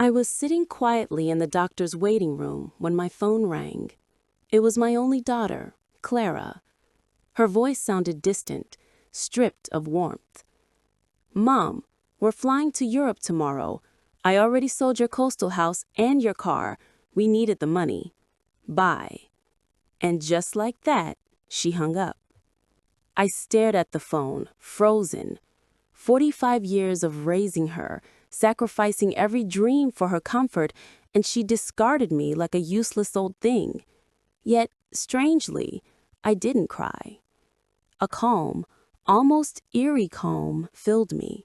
I was sitting quietly in the doctor's waiting room when my phone rang. It was my only daughter, Clara. Her voice sounded distant, stripped of warmth. "Mom, we're flying to Europe tomorrow. I already sold your coastal house and your car. We needed the money. Bye." And just like that, she hung up. I stared at the phone, frozen. 45 years of raising her, sacrificing every dream for her comfort, and she discarded me like a useless old thing. Yet, strangely, I didn't cry. A calm, almost eerie calm, filled me.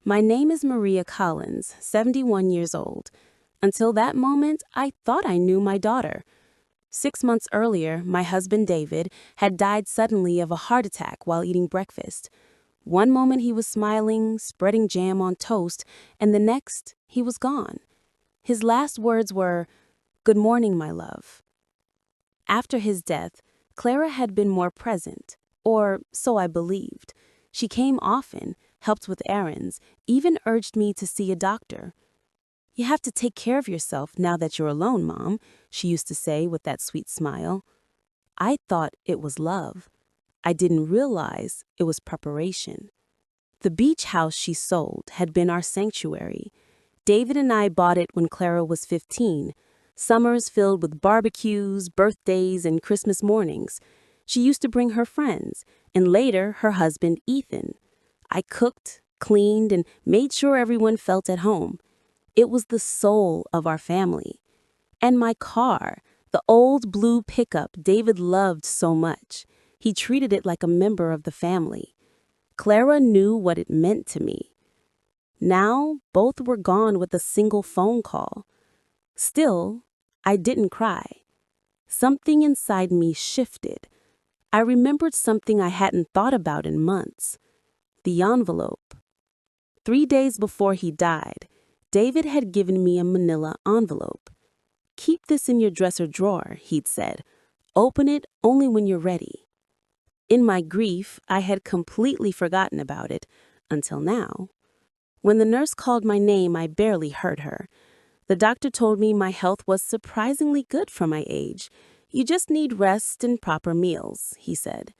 My name is Maria Collins, 71 years old. Until that moment, I thought I knew my daughter. 6 months earlier, my husband David had died suddenly of a heart attack while eating breakfast. One moment he was smiling, spreading jam on toast, and the next, he was gone. His last words were, "Good morning, my love." After his death, Clara had been more present, or so I believed. She came often, helped with errands, even urged me to see a doctor. "You have to take care of yourself now that you're alone, Mom," she used to say with that sweet smile. I thought it was love. I didn't realize it was preparation. The beach house she sold had been our sanctuary. David and I bought it when Clara was 15. Summers filled with barbecues, birthdays, and Christmas mornings. She used to bring her friends, and later her husband, Ethan. I cooked, cleaned, and made sure everyone felt at home. It was the soul of our family. And my car, the old blue pickup David loved so much. He treated it like a member of the family. Clara knew what it meant to me. Now, both were gone with a single phone call. Still, I didn't cry. Something inside me shifted. I remembered something I hadn't thought about in months. The envelope. 3 days before he died, David had given me a manila envelope. "Keep this in your dresser drawer," he'd said. "Open it only when you're ready." In my grief, I had completely forgotten about it, until now. When the nurse called my name, I barely heard her. The doctor told me my health was surprisingly good for my age. "You just need rest and proper meals," he said.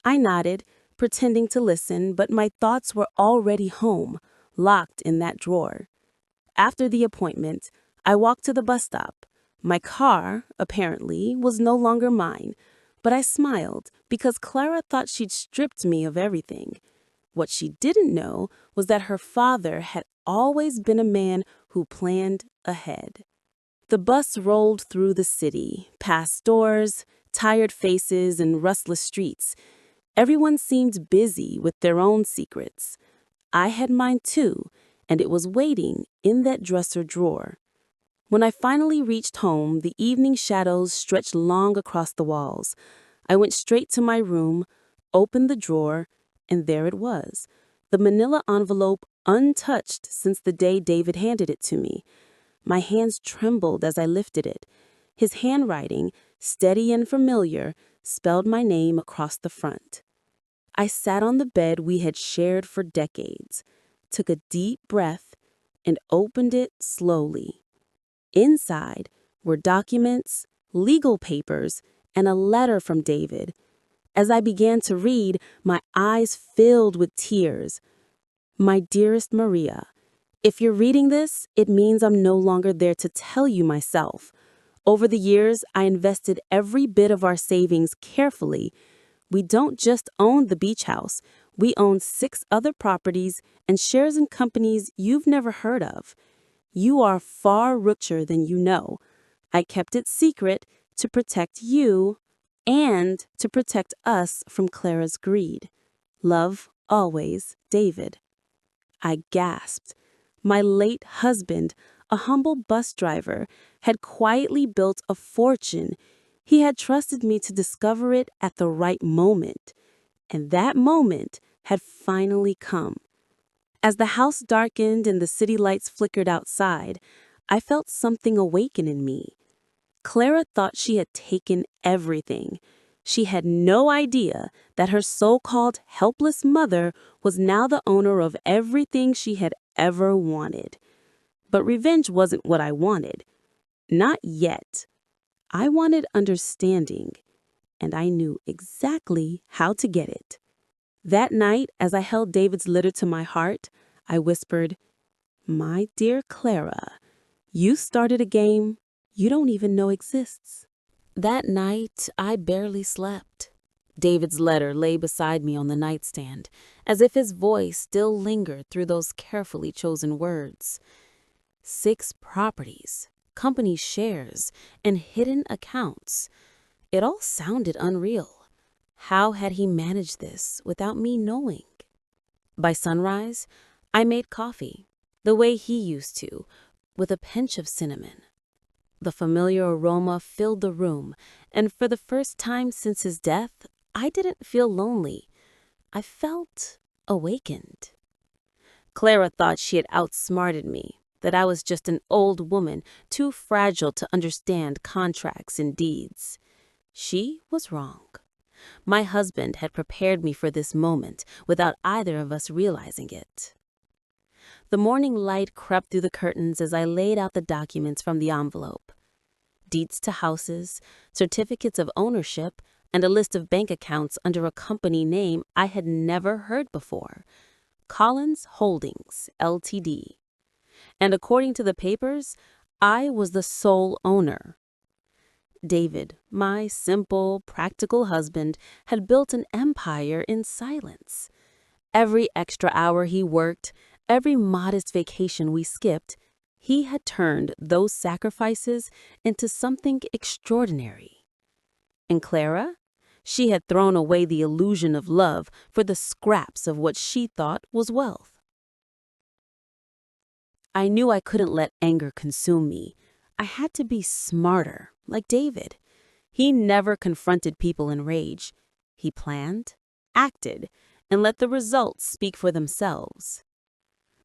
I nodded, pretending to listen, but my thoughts were already home, locked in that drawer. After the appointment, I walked to the bus stop. My car, apparently, was no longer mine, but I smiled because Clara thought she'd stripped me of everything. What she didn't know was that her father had always been a man who planned ahead. The bus rolled through the city, past stores, tired faces, and rustless streets. Everyone seemed busy with their own secrets. I had mine too, and it was waiting in that dresser drawer. When I finally reached home, the evening shadows stretched long across the walls. I went straight to my room, opened the drawer, and there it was, the manila envelope untouched since the day David handed it to me. My hands trembled as I lifted it. His handwriting, steady and familiar, spelled my name across the front. I sat on the bed we had shared for decades, took a deep breath, and opened it slowly. Inside were documents, legal papers, and a letter from David. As I began to read, my eyes filled with tears. "My dearest Maria, if you're reading this, it means I'm no longer there to tell you myself. Over the years, I invested every bit of our savings carefully. We don't just own the beach house. We own 6 other properties and shares in companies you've never heard of. You are far richer than you know. I kept it secret to protect you and to protect us from Clara's greed. Love, always, David." I gasped. My late husband, a humble bus driver, had quietly built a fortune. He had trusted me to discover it at the right moment. And that moment had finally come. As the house darkened and the city lights flickered outside, I felt something awaken in me. Clara thought she had taken everything. She had no idea that her so-called helpless mother was now the owner of everything she had ever wanted. But revenge wasn't what I wanted. Not yet. I wanted understanding, and I knew exactly how to get it. That night, as I held David's letter to my heart, I whispered, "My dear Clara, you started a game you don't even know exists." That night, I barely slept. David's letter lay beside me on the nightstand, as if his voice still lingered through those carefully chosen words. 6 properties, company shares, and hidden accounts. It all sounded unreal. How had he managed this without me knowing? By sunrise, I made coffee, the way he used to, with a pinch of cinnamon. The familiar aroma filled the room, and for the first time since his death, I didn't feel lonely. I felt awakened. Clara thought she had outsmarted me, that I was just an old woman too fragile to understand contracts and deeds. She was wrong. My husband had prepared me for this moment without either of us realizing it. The morning light crept through the curtains as I laid out the documents from the envelope. Deeds to houses, certificates of ownership, and a list of bank accounts under a company name I had never heard before, Collins Holdings, Ltd. And according to the papers, I was the sole owner. David, my simple, practical husband, had built an empire in silence. Every extra hour he worked, every modest vacation we skipped, he had turned those sacrifices into something extraordinary. And Clara? She had thrown away the illusion of love for the scraps of what she thought was wealth. I knew I couldn't let anger consume me. I had to be smarter, like David. He never confronted people in rage. He planned, acted, and let the results speak for themselves.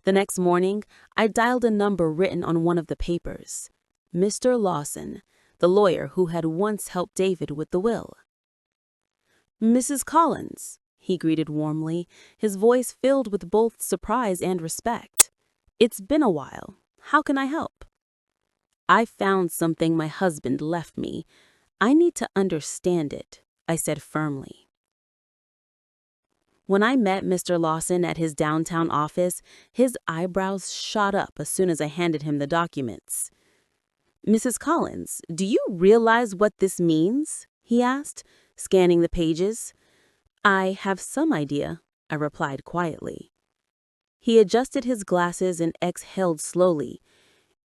The next morning, I dialed a number written on one of the papers. Mr. Lawson, the lawyer who had once helped David with the will. "Mrs. Collins," he greeted warmly, his voice filled with both surprise and respect. "It's been a while. How can I help?" "I found something my husband left me. I need to understand it," I said firmly. When I met Mr. Lawson at his downtown office, his eyebrows shot up as soon as I handed him the documents. "Mrs. Collins, do you realize what this means?" he asked, scanning the pages. "I have some idea," I replied quietly. He adjusted his glasses and exhaled slowly.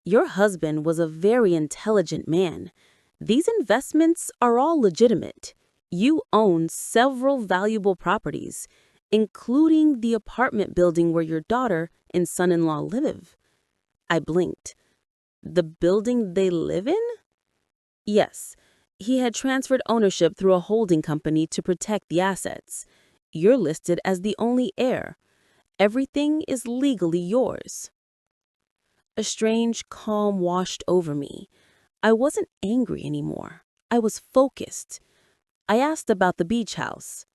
"Your husband was a very intelligent man. These investments are all legitimate. You own several valuable properties, including the apartment building where your daughter and son-in-law live." I blinked. "The building they live in?" "Yes. He had transferred ownership through a holding company to protect the assets. You're listed as the only heir. Everything is legally yours." A strange calm washed over me. I wasn't angry anymore. I was focused. I asked about the beach house.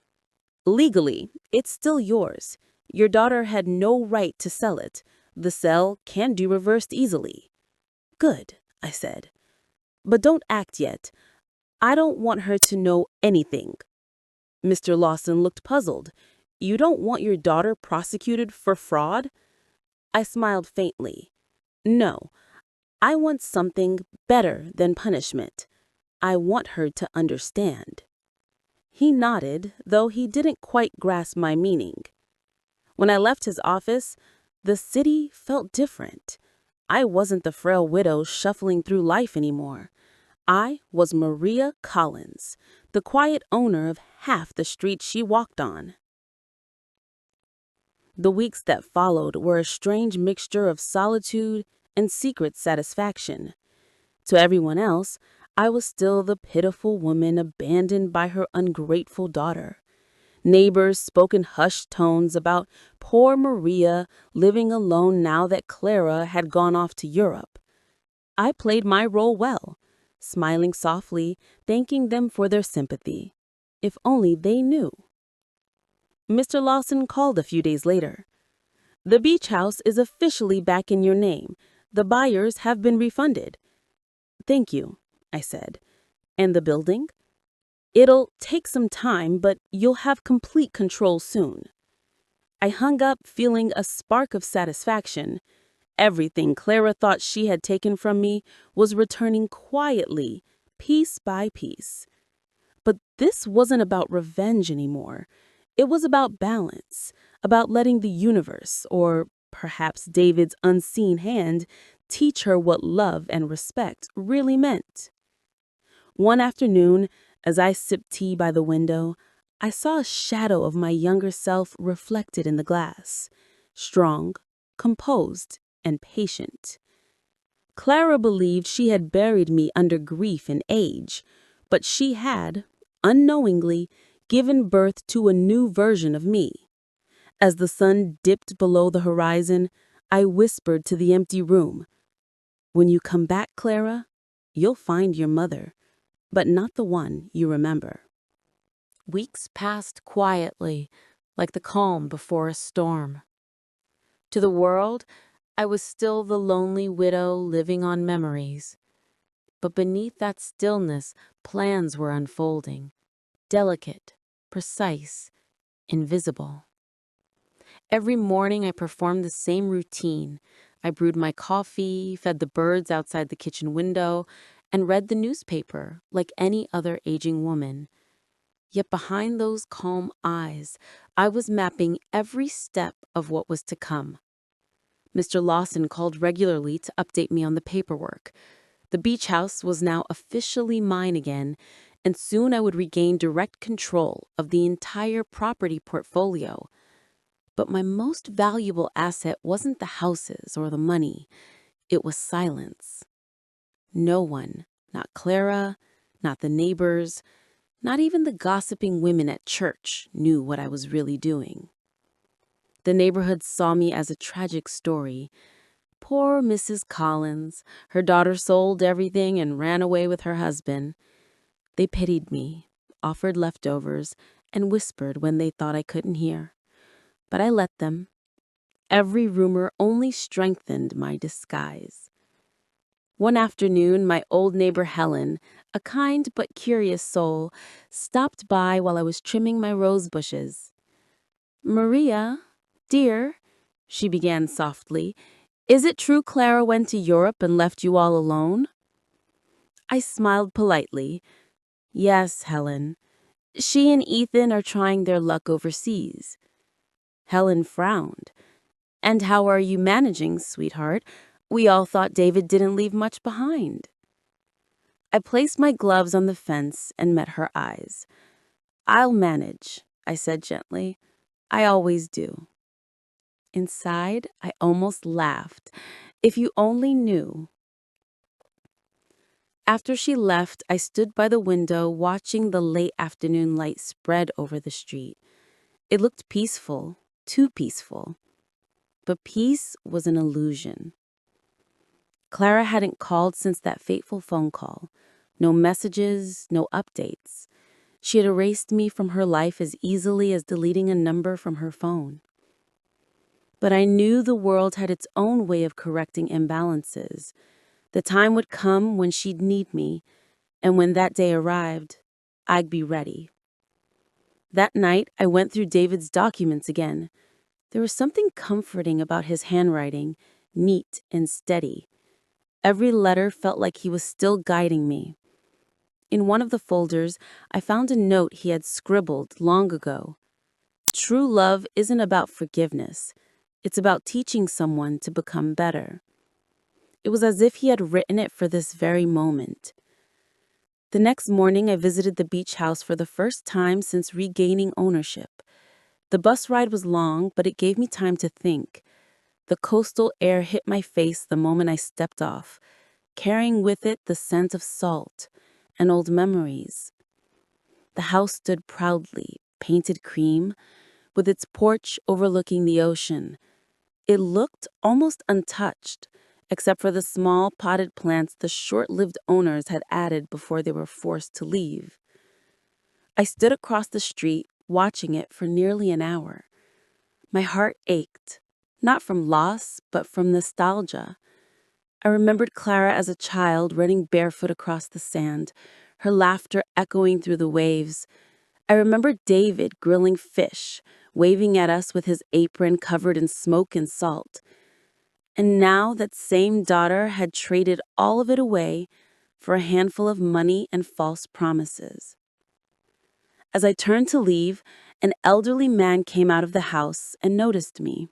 "Legally, it's still yours. Your daughter had no right to sell it. The sale can be reversed easily." "Good," I said. "But don't act yet. I don't want her to know anything." Mr. Lawson looked puzzled. "You don't want your daughter prosecuted for fraud?" I smiled faintly. "No, I want something better than punishment. I want her to understand." He nodded, though he didn't quite grasp my meaning. When I left his office, the city felt different. I wasn't the frail widow shuffling through life anymore. I was Maria Collins, the quiet owner of half the street she walked on. The weeks that followed were a strange mixture of solitude and secret satisfaction. To everyone else, I was still the pitiful woman abandoned by her ungrateful daughter. Neighbors spoke in hushed tones about poor Maria living alone now that Clara had gone off to Europe. I played my role well, smiling softly, thanking them for their sympathy. If only they knew. Mr. Lawson called a few days later. "The beach house is officially back in your name. The buyers have been refunded. Thank you, I said. And the building? It'll take some time, but you'll have complete control soon. I hung up feeling a spark of satisfaction. Everything Clara thought she had taken from me was returning quietly, piece by piece. But this wasn't about revenge anymore. It was about balance, about letting the universe, or perhaps David's unseen hand, teach her what love and respect really meant. One afternoon, as I sipped tea by the window, I saw a shadow of my younger self reflected in the glass, strong, composed, and patient. Clara believed she had buried me under grief and age, but she had, unknowingly, given birth to a new version of me. As the sun dipped below the horizon, I whispered to the empty room, "When you come back, Clara, you'll find your mother, but not the one you remember." Weeks passed quietly, like the calm before a storm. To the world, I was still the lonely widow living on memories. But beneath that stillness, plans were unfolding, delicate, precise, invisible. Every morning I performed the same routine. I brewed my coffee, fed the birds outside the kitchen window, and read the newspaper like any other aging woman. Yet behind those calm eyes, I was mapping every step of what was to come. Mr. Lawson called regularly to update me on the paperwork. The beach house was now officially mine again, and soon I would regain direct control of the entire property portfolio. But my most valuable asset wasn't the houses or the money. It was silence. No one, not Clara, not the neighbors, not even the gossiping women at church, knew what I was really doing. The neighborhood saw me as a tragic story. Poor Mrs. Collins, her daughter sold everything and ran away with her husband. They pitied me, offered leftovers, and whispered when they thought I couldn't hear. But I let them. Every rumor only strengthened my disguise. One afternoon, my old neighbor Helen, a kind but curious soul, stopped by while I was trimming my rose bushes. "Maria, dear," she began softly, "is it true Clara went to Europe and left you all alone?" I smiled politely. "Yes, Helen. She and Ethan are trying their luck overseas." Helen frowned. "And how are you managing, sweetheart? We all thought David didn't leave much behind." I placed my gloves on the fence and met her eyes. "I'll manage," I said gently. "I always do." Inside, I almost laughed. If you only knew. After she left, I stood by the window watching the late afternoon light spread over the street. It looked peaceful, too peaceful. But peace was an illusion. Clara hadn't called since that fateful phone call. No messages, no updates. She had erased me from her life as easily as deleting a number from her phone. But I knew the world had its own way of correcting imbalances. The time would come when she'd need me, and when that day arrived, I'd be ready. That night, I went through David's documents again. There was something comforting about his handwriting, neat and steady. Every letter felt like he was still guiding me. In one of the folders, I found a note he had scribbled long ago. "True love isn't about forgiveness. It's about teaching someone to become better." It was as if he had written it for this very moment. The next morning, I visited the beach house for the first time since regaining ownership. The bus ride was long, but it gave me time to think. The coastal air hit my face the moment I stepped off, carrying with it the scent of salt and old memories. The house stood proudly, painted cream, with its porch overlooking the ocean. It looked almost untouched, except for the small potted plants the short-lived owners had added before they were forced to leave. I stood across the street, watching it for nearly an hour. My heart ached, not from loss, but from nostalgia. I remembered Clara as a child running barefoot across the sand, her laughter echoing through the waves. I remembered David grilling fish, waving at us with his apron covered in smoke and salt. And now that same daughter had traded all of it away for a handful of money and false promises. As I turned to leave, an elderly man came out of the house and noticed me.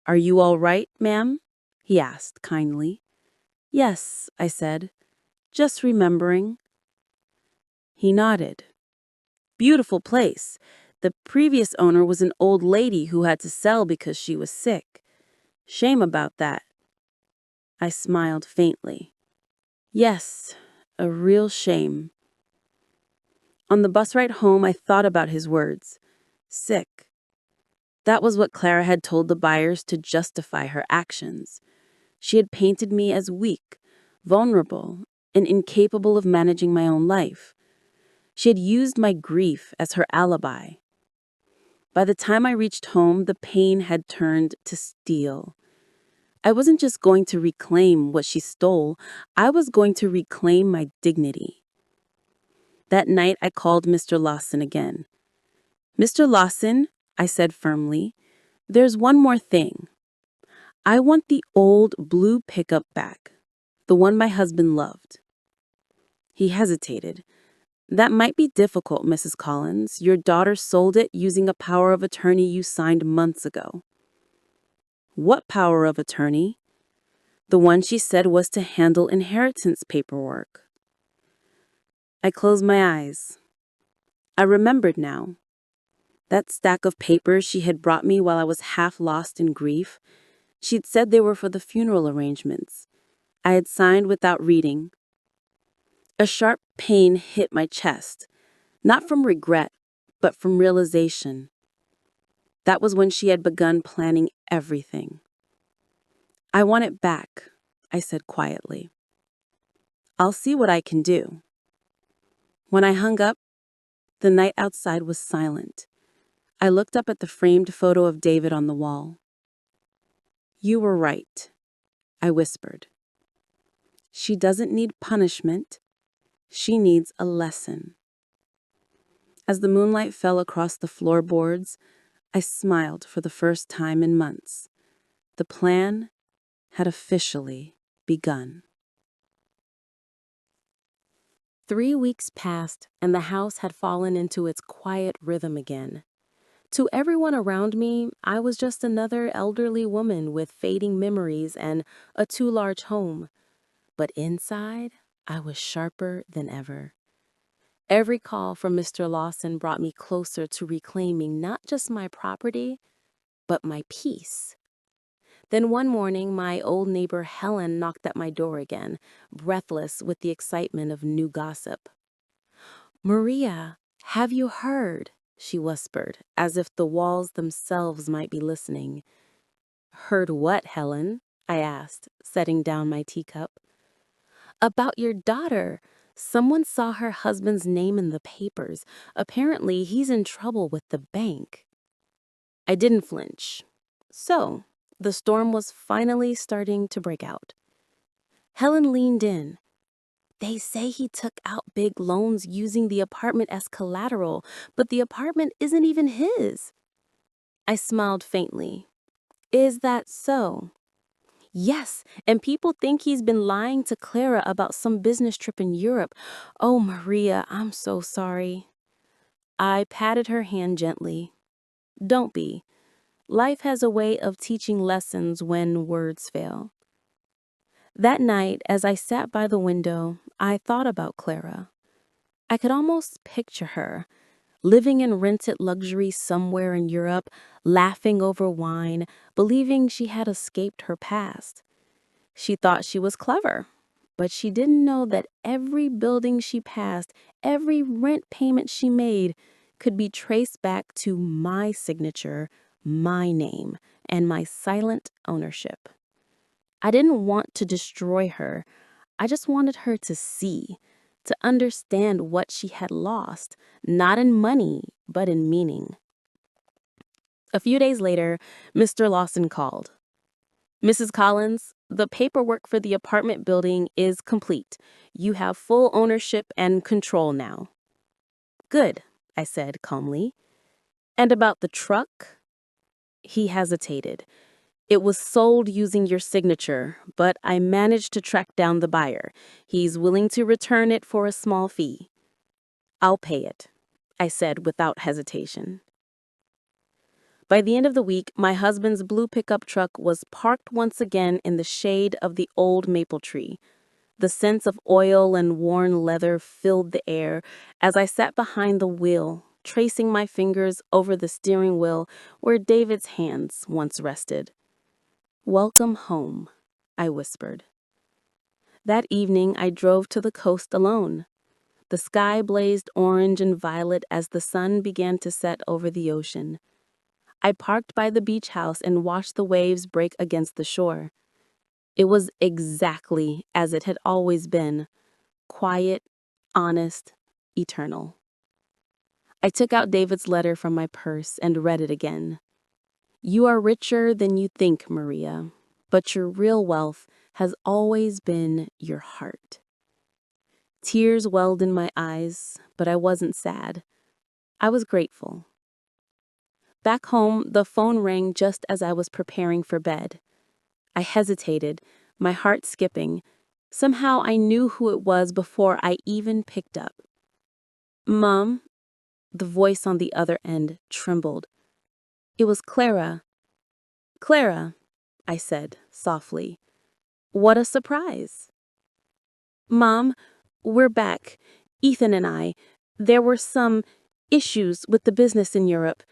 "Are you all right, ma'am?" he asked kindly. "Yes," I said, "just remembering." He nodded. "Beautiful place. The previous owner was an old lady who had to sell because she was sick. Shame about that." I smiled faintly. Yes, a real shame. On the bus ride home, I thought about his words. Sick. That was what Clara had told the buyers to justify her actions. She had painted me as weak, vulnerable, and incapable of managing my own life. She had used my grief as her alibi. By the time I reached home, the pain had turned to steel. I wasn't just going to reclaim what she stole, I was going to reclaim my dignity. That night, I called Mr. Lawson again. "Mr. Lawson," I said firmly, "there's one more thing. I want the old blue pickup back, the one my husband loved." He hesitated. "That might be difficult, Mrs. Collins. Your daughter sold it using a power of attorney you signed months ago." "What power of attorney?" "The one she said was to handle inheritance paperwork." I closed my eyes. I remembered now. That stack of papers she had brought me while I was half lost in grief, she'd said they were for the funeral arrangements. I had signed without reading. A sharp pain hit my chest, not from regret, but from realization. That was when she had begun planning everything. "I want it back," I said quietly. "I'll see what I can do." When I hung up, the night outside was silent. I looked up at the framed photo of David on the wall. "You were right," I whispered. "She doesn't need punishment. She needs a lesson." As the moonlight fell across the floorboards, I smiled for the first time in months. The plan had officially begun. 3 weeks passed, and the house had fallen into its quiet rhythm again. To everyone around me, I was just another elderly woman with fading memories and a too large home. But inside, I was sharper than ever. Every call from Mr. Lawson brought me closer to reclaiming not just my property, but my peace. Then one morning, my old neighbor Helen knocked at my door again, breathless with the excitement of new gossip. "Maria, have you heard?" she whispered, as if the walls themselves might be listening. "Heard what, Helen?" I asked, setting down my teacup. "About your daughter. Someone saw her husband's name in the papers. Apparently, he's in trouble with the bank." I didn't flinch. So, the storm was finally starting to break out. Helen leaned in. "They say he took out big loans using the apartment as collateral, but the apartment isn't even his." I smiled faintly. "Is that so?" "Yes, and people think he's been lying to Clara about some business trip in Europe. Oh, Maria, I'm so sorry." I patted her hand gently. "Don't be. Life has a way of teaching lessons when words fail." That night, as I sat by the window, I thought about Clara. I could almost picture her, living in rented luxury somewhere in Europe, laughing over wine, believing she had escaped her past. She thought she was clever, but she didn't know that every building she passed, every rent payment she made, could be traced back to my signature, my name, and my silent ownership. I didn't want to destroy her. I just wanted her to see, to understand what she had lost, not in money, but in meaning. A few days later, Mr. Lawson called. "Mrs. Collins, The paperwork for the apartment building is complete. You have full ownership and control now. Good, I said calmly. And about the truck? He hesitated. It was sold using your signature, but I managed to track down the buyer. He's willing to return it for a small fee. I'll pay it, I said without hesitation. By the end of the week, my husband's blue pickup truck was parked once again in the shade of the old maple tree. The scents of oil and worn leather filled the air as I sat behind the wheel, tracing my fingers over the steering wheel where David's hands once rested. "Welcome home," I whispered. That evening, I drove to the coast alone. The sky blazed orange and violet as the sun began to set over the ocean. I parked by the beach house and watched the waves break against the shore. It was exactly as it had always been, quiet, honest, eternal. I took out David's letter from my purse and read it again. "You are richer than you think, Maria, but your real wealth has always been your heart." Tears welled in my eyes, but I wasn't sad. I was grateful. Back home, the phone rang just as I was preparing for bed. I hesitated, my heart skipping. Somehow I knew who it was before I even picked up. "Mom?" The voice on the other end trembled. It was Clara. "Clara," I said softly. "What a surprise." "Mom, we're back. Ethan and I. There were some issues with the business in Europe.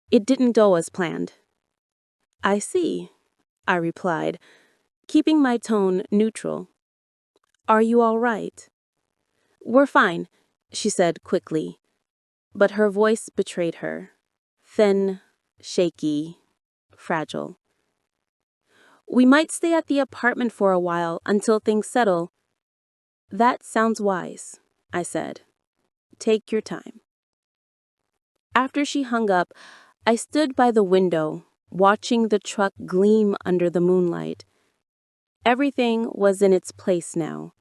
It didn't go as planned." "I see," I replied, keeping my tone neutral. "Are you all right?" "We're fine," she said quickly, but her voice betrayed her. Thin, shaky, fragile. "We might stay at the apartment for a while until things settle." "That sounds wise," I said. "Take your time." After she hung up, I stood by the window, watching the truck gleam under the moonlight. Everything was in its place now.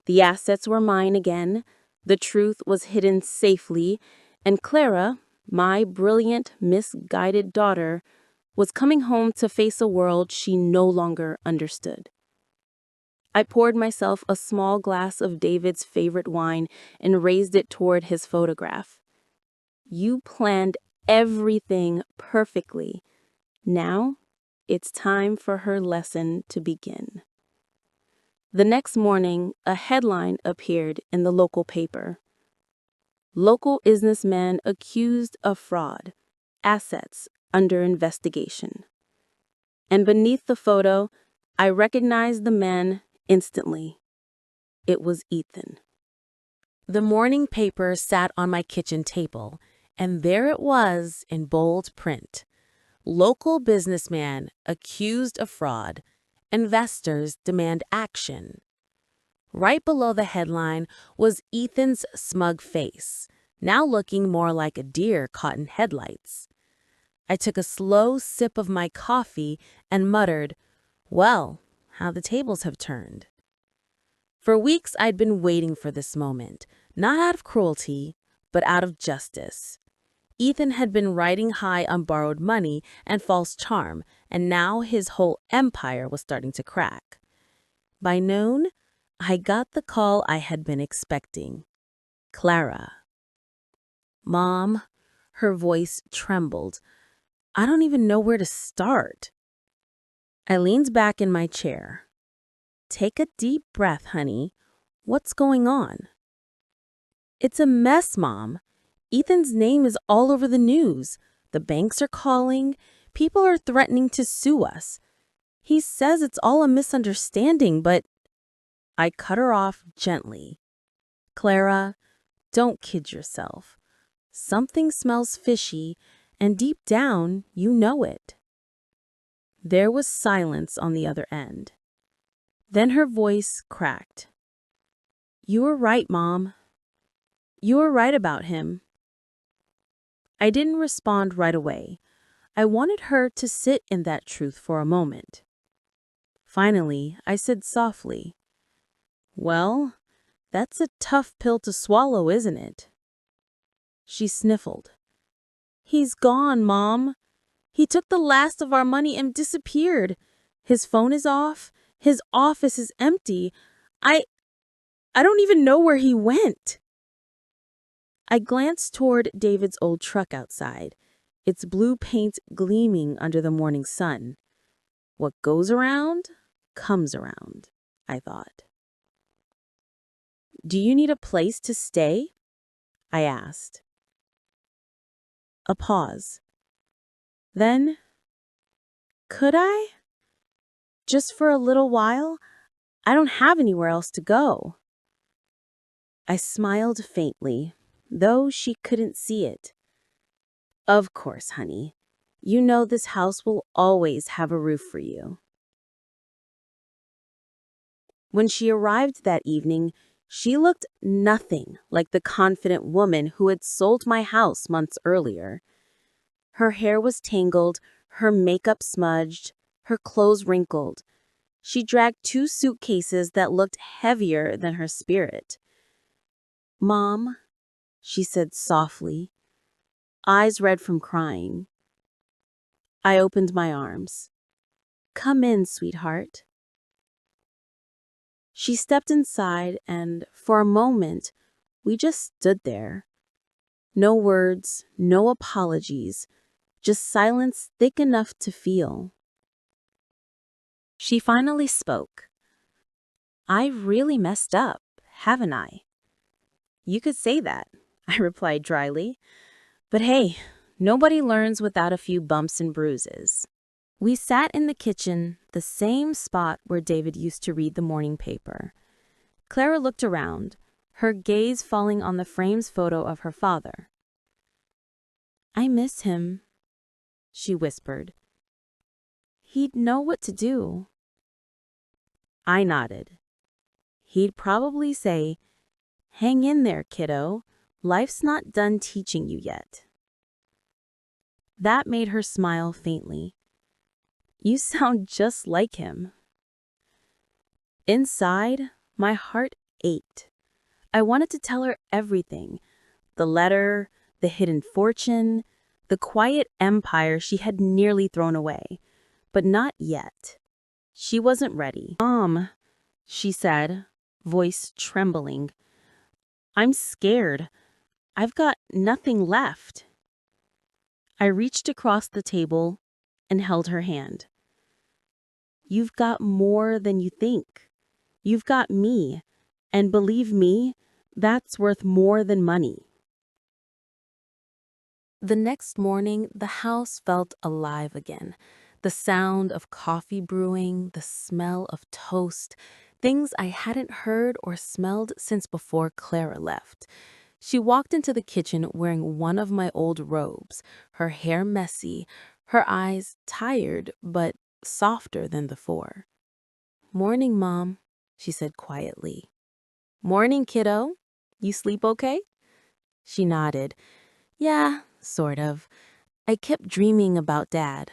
The assets were mine again, the truth was hidden safely, and Clara, my brilliant, misguided daughter, was coming home to face a world she no longer understood. I poured myself a small glass of David's favorite wine and raised it toward his photograph. "You planned everything perfectly. Now, it's time for her lesson to begin." The next morning, a headline appeared in the local paper. "Local businessman accused of fraud. Assets under investigation." And beneath the photo, I recognized the man instantly. It was Ethan. The morning paper sat on my kitchen table, and there it was in bold print. "Local businessman accused of fraud. Investors demand action." Right below the headline was Ethan's smug face, now looking more like a deer caught in headlights. I took a slow sip of my coffee and muttered, "Well, how the tables have turned." For weeks I'd been waiting for this moment, not out of cruelty, but out of justice. Ethan had been riding high on borrowed money and false charm, and now his whole empire was starting to crack. By noon, I got the call I had been expecting. Clara. "Mom," her voice trembled. "I don't even know where to start." I leaned back in my chair. "Take a deep breath, honey. What's going on?" "It's a mess, Mom. Ethan's name is all over the news. The banks are calling. People are threatening to sue us. He says it's all a misunderstanding, but—" I cut her off gently. "Clara, don't kid yourself. Something smells fishy, and deep down, you know it." There was silence on the other end. Then her voice cracked. "You were right, Mom. You were right about him." I didn't respond right away. I wanted her to sit in that truth for a moment. Finally, I said softly, "Well, that's a tough pill to swallow, isn't it?" She sniffled. "He's gone, Mom. He took the last of our money and disappeared. His phone is off. His office is empty. I I don't even know where he went." I glanced toward David's old truck outside, its blue paint gleaming under the morning sun. What goes around, comes around, I thought. "Do you need a place to stay?" I asked. A pause. Then, "Could I? Just for a little while? I don't have anywhere else to go." I smiled faintly, though she couldn't see it. "Of course, honey. You know this house will always have a roof for you." When she arrived that evening, she looked nothing like the confident woman who had sold my house months earlier. Her hair was tangled, her makeup smudged, her clothes wrinkled. She dragged 2 suitcases that looked heavier than her spirit. "Mom," she said softly, eyes red from crying. I opened my arms. "Come in, sweetheart." She stepped inside, and for a moment, we just stood there. No words, no apologies, just silence thick enough to feel. She finally spoke. "I really messed up, haven't I?" "You could say that," I replied dryly. "But hey, nobody learns without a few bumps and bruises." We sat in the kitchen, the same spot where David used to read the morning paper. Clara looked around, her gaze falling on the framed photo of her father. "I miss him," she whispered. "He'd know what to do." I nodded. He'd probably say, "Hang in there, kiddo. Life's not done teaching you yet." That made her smile faintly. "You sound just like him." Inside, my heart ached. I wanted to tell her everything. The letter, the hidden fortune, the quiet empire she had nearly thrown away. But not yet. She wasn't ready. "Mom," she said, voice trembling, "I'm scared. I've got nothing left." I reached across the table and held her hand. "You've got more than you think. You've got me, and believe me, that's worth more than money." The next morning, the house felt alive again. The sound of coffee brewing, the smell of toast, things I hadn't heard or smelled since before Clara left. She walked into the kitchen wearing one of my old robes, her hair messy, her eyes tired but softer than before. "Morning, Mom," she said quietly. "Morning, kiddo. You sleep okay?" She nodded. "Yeah, sort of. I kept dreaming about Dad."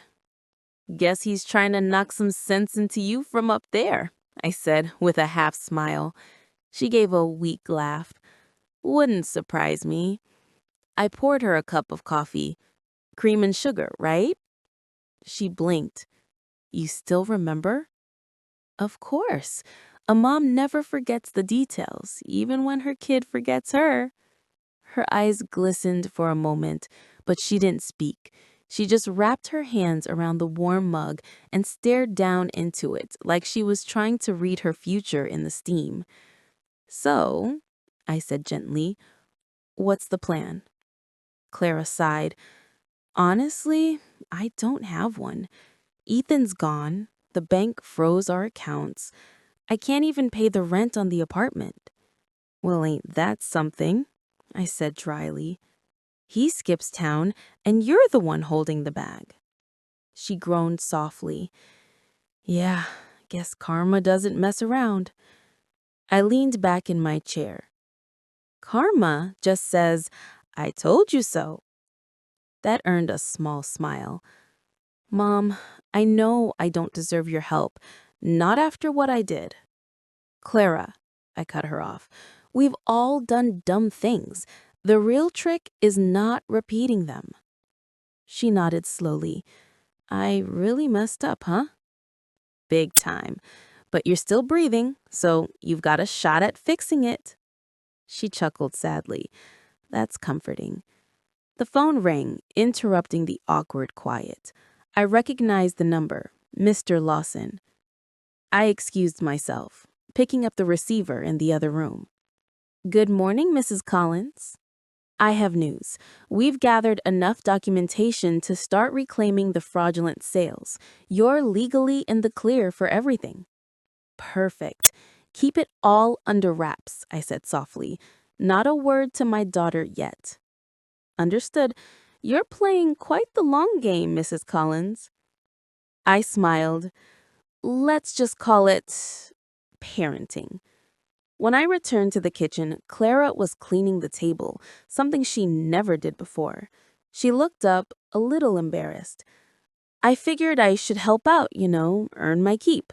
"Guess he's trying to knock some sense into you from up there," I said with a half smile. She gave a weak laugh. "Wouldn't surprise me." I poured her a cup of coffee. "Cream and sugar, right?" She blinked. "You still remember?" "Of course. A mom never forgets the details, even when her kid forgets her." Her eyes glistened for a moment, but she didn't speak. She just wrapped her hands around the warm mug and stared down into it like she was trying to read her future in the steam. "So," I said gently, "what's the plan?" Clara sighed. "Honestly, I don't have one. Ethan's gone. The bank froze our accounts. I can't even pay the rent on the apartment." "Well, ain't that something?" I said dryly. "He skips town, and you're the one holding the bag." She groaned softly. "Yeah, guess karma doesn't mess around." I leaned back in my chair. "Karma just says, 'I told you so.'" That earned a small smile. "Mom, I know I don't deserve your help. Not after what I did. Clara, I cut her off. We've all done dumb things. The real trick is not repeating them. She nodded slowly. I really messed up, huh? Big time. But you're still breathing, so you've got a shot at fixing it. She chuckled sadly. That's comforting. The phone rang, interrupting the awkward quiet. I recognized the number, Mr. Lawson. I excused myself, picking up the receiver in the other room. Good morning, Mrs. Collins. I have news. We've gathered enough documentation to start reclaiming the fraudulent sales. You're legally in the clear for everything. Perfect. Keep it all under wraps, I said softly. Not a word to my daughter yet. Understood. You're playing quite the long game, Mrs. Collins. I smiled. Let's just call it parenting. When I returned to the kitchen, Clara was cleaning the table, something she never did before. She looked up, a little embarrassed. I figured I should help out, earn my keep.